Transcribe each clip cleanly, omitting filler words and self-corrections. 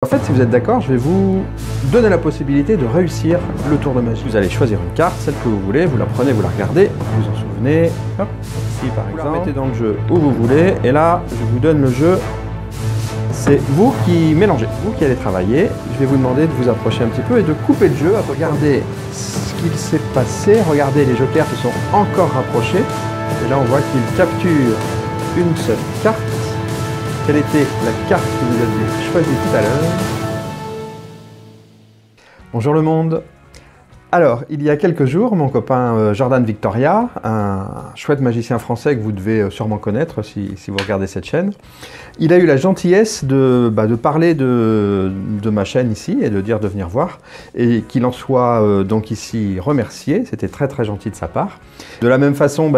En fait, si vous êtes d'accord, je vais vous donner la possibilité de réussir le tour de magie. Vous allez choisir une carte, celle que vous voulez, vous la prenez, vous la regardez, vous en souvenez, hop, ici par exemple. Vous la mettez dans le jeu où vous voulez, et là, je vous donne le jeu. C'est vous qui mélangez, vous qui allez travailler. Je vais vous demander de vous approcher un petit peu et de couper le jeu. Regardez ce qu'il s'est passé, regardez, les jokers se sont encore rapprochés. Et là, on voit qu'ils capturent une seule carte. Quelle était la carte que vous aviez choisie tout à l'heure? Bonjour le monde. Alors, il y a quelques jours, mon copain Jordan Victoria, un chouette magicien français que vous devez sûrement connaître si vous regardez cette chaîne, il a eu la gentillesse de parler de ma chaîne ici et de dire de venir voir, et qu'il en soit donc ici remercié. C'était très très gentil de sa part. De la même façon,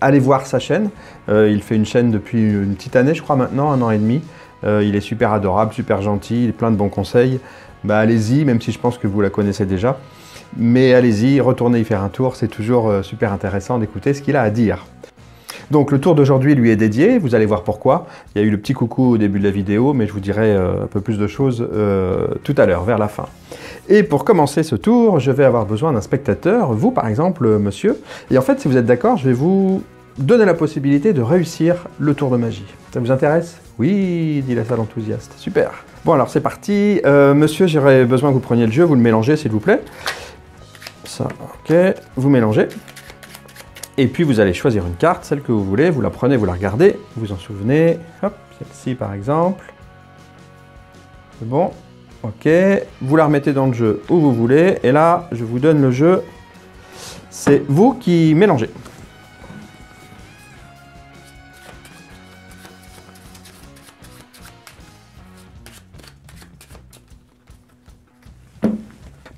allez voir sa chaîne. Il fait une chaîne depuis une petite année, je crois maintenant, 1 an et demi. Il est super adorable, super gentil, il a plein de bons conseils. Allez-y, même si je pense que vous la connaissez déjà. Mais allez-y, retournez y faire un tour, c'est toujours super intéressant d'écouter ce qu'il a à dire. Donc le tour d'aujourd'hui lui est dédié, vous allez voir pourquoi. Il y a eu le petit coucou au début de la vidéo, mais je vous dirai un peu plus de choses tout à l'heure, vers la fin. Et pour commencer ce tour, je vais avoir besoin d'un spectateur, vous par exemple, monsieur. Et en fait, si vous êtes d'accord, je vais vous donner la possibilité de réussir le tour de magie. Ça vous intéresse? Oui, dit la salle enthousiaste, super. Bon alors c'est parti, monsieur, j'aurais besoin que vous preniez le jeu, vous le mélangez s'il vous plaît. Ça, ok, vous mélangez. Et puis vous allez choisir une carte, celle que vous voulez, vous la prenez, vous la regardez, vous en souvenez. Hop, celle-ci par exemple. C'est bon, ok. Vous la remettez dans le jeu où vous voulez. Et là, je vous donne le jeu. C'est vous qui mélangez.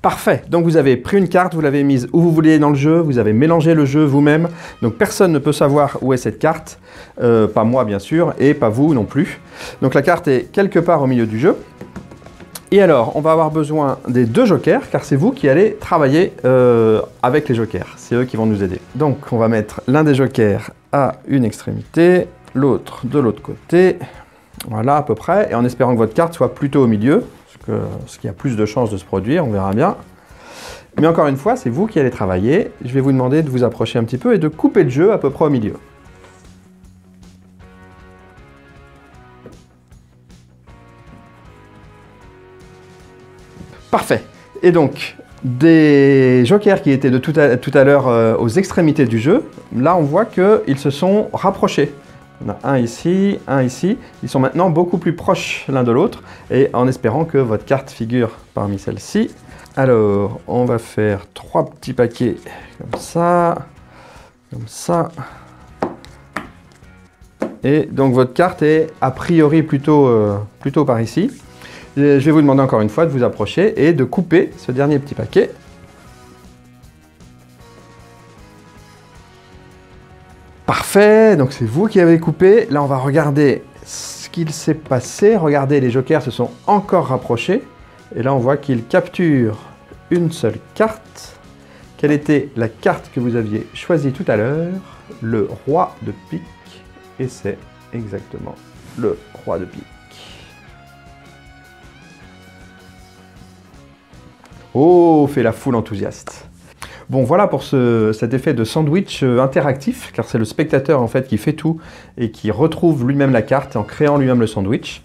Parfait, donc vous avez pris une carte, vous l'avez mise où vous voulez dans le jeu, vous avez mélangé le jeu vous-même, donc personne ne peut savoir où est cette carte, pas moi bien sûr, et pas vous non plus. Donc la carte est quelque part au milieu du jeu. Et alors, on va avoir besoin des 2 jokers, car c'est vous qui allez travailler avec les jokers, c'est eux qui vont nous aider. Donc on va mettre l'un des jokers à une extrémité, l'autre de l'autre côté, voilà à peu près, et en espérant que votre carte soit plutôt au milieu, ce qui a plus de chances de se produire, on verra bien. Mais encore une fois, c'est vous qui allez travailler. Je vais vous demander de vous approcher un petit peu et de couper le jeu à peu près au milieu. Parfait. Et donc, des jokers qui étaient de tout à l'heure aux extrémités du jeu, là on voit qu'ils se sont rapprochés. On a un ici, ils sont maintenant beaucoup plus proches l'un de l'autre, et en espérant que votre carte figure parmi celles-ci. Alors, on va faire 3 petits paquets comme ça, et donc votre carte est a priori plutôt par ici. Je vais vous demander encore une fois de vous approcher et de couper ce dernier petit paquet. Parfait, donc c'est vous qui avez coupé. Là, on va regarder ce qu'il s'est passé. Regardez, les jokers se sont encore rapprochés. Et là, on voit qu'ils capturent une seule carte. Quelle était la carte que vous aviez choisie tout à l'heure? Le roi de pique. Et c'est exactement le roi de pique. Oh, fait la foule enthousiaste. Bon, voilà pour cet effet de sandwich interactif, car c'est le spectateur en fait qui fait tout et qui retrouve lui-même la carte en créant lui-même le sandwich.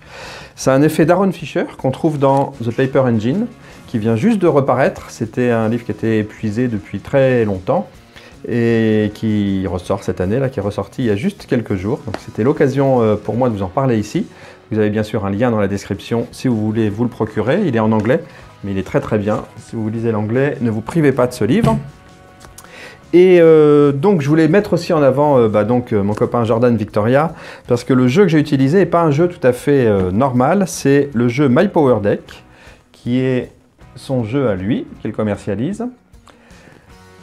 C'est un effet d'Aaron Fisher qu'on trouve dans The Paper Engine, qui vient juste de reparaître. C'était un livre qui était épuisé depuis très longtemps et qui ressort cette année, là, qui est ressorti il y a juste quelques jours. Donc c'était l'occasion pour moi de vous en parler ici. Vous avez bien sûr un lien dans la description si vous voulez vous le procurer. Il est en anglais, mais il est très très bien. Si vous lisez l'anglais, ne vous privez pas de ce livre. Et donc je voulais mettre aussi en avant mon copain Jordan Victoria, parce que le jeu que j'ai utilisé n'est pas un jeu tout à fait normal, c'est le jeu My Power Deck, qui est son jeu à lui, qu'il commercialise.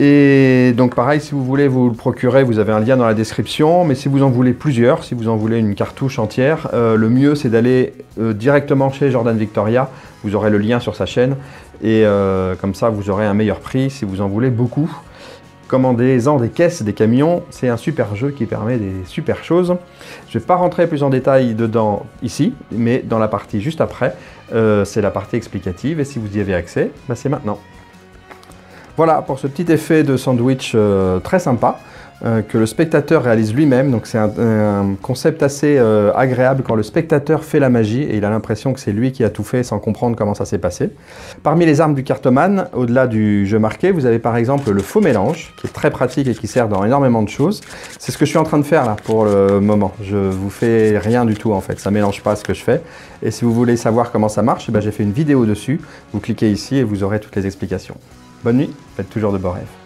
Et donc pareil, si vous voulez vous le procurer, vous avez un lien dans la description, mais si vous en voulez plusieurs, si vous en voulez une cartouche entière, le mieux c'est d'aller directement chez Jordan Victoria, vous aurez le lien sur sa chaîne, et comme ça vous aurez un meilleur prix si vous en voulez beaucoup. Commandez-en des caisses, des camions, c'est un super jeu qui permet des super choses. Je ne vais pas rentrer plus en détail dedans ici, mais dans la partie juste après, c'est la partie explicative et si vous y avez accès, bah, c'est maintenant. Voilà pour ce petit effet de sandwich très sympa que le spectateur réalise lui-même. Donc c'est un concept assez agréable quand le spectateur fait la magie et il a l'impression que c'est lui qui a tout fait sans comprendre comment ça s'est passé. Parmi les armes du cartomane, au-delà du jeu marqué, vous avez par exemple le faux mélange qui est très pratique et qui sert dans énormément de choses. C'est ce que je suis en train de faire là pour le moment. Je vous fais rien du tout en fait, ça mélange pas ce que je fais. Et si vous voulez savoir comment ça marche, eh ben, j'ai fait une vidéo dessus. Vous cliquez ici et vous aurez toutes les explications. Bonne nuit, faites toujours de beaux rêves.